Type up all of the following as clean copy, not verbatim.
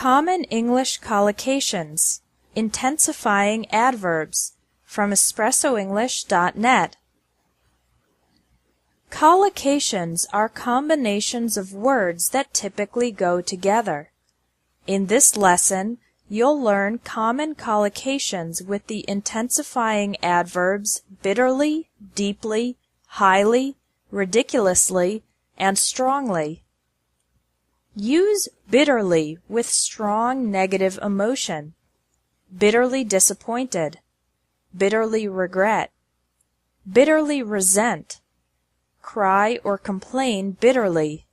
Common English collocations, intensifying adverbs, from EspressoEnglish.net. Collocations are combinations of words that typically go together. In this lesson, you'll learn common collocations with the intensifying adverbs bitterly, deeply, highly, ridiculously, and strongly. Use bitterly with strong negative emotion. Bitterly disappointed, bitterly regret, bitterly resent, cry or complain bitterly.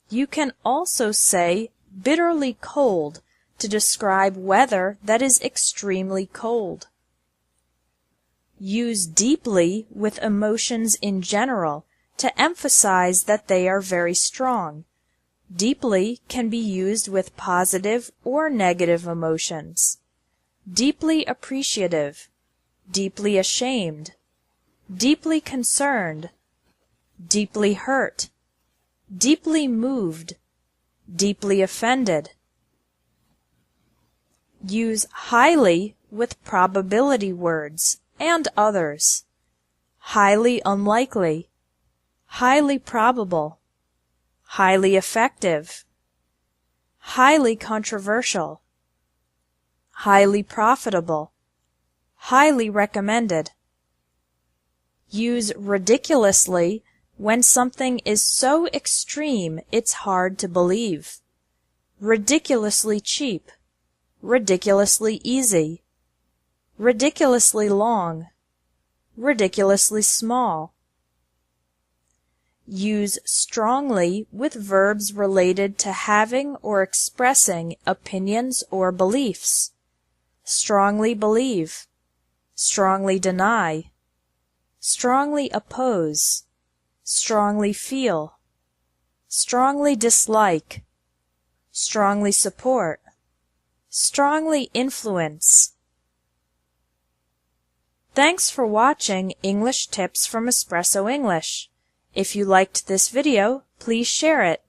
You can also say bitterly cold to describe weather that is extremely cold. Use deeply with emotions in general to emphasize that they are very strong. Deeply can be used with positive or negative emotions. Deeply appreciative, deeply ashamed, deeply concerned, deeply hurt, deeply moved, deeply offended. Use highly with probability words and others. Highly unlikely, highly probable, highly effective, highly controversial, highly profitable, highly recommended. Use ridiculously when something is so extreme it's hard to believe. Ridiculously cheap, ridiculously easy, ridiculously long, ridiculously small. Use strongly with verbs related to having or expressing opinions or beliefs. Strongly believe, strongly deny, strongly oppose, strongly feel, strongly dislike, strongly support, strongly influence. Thanks for watching English Tips from Espresso English. If you liked this video, please share it.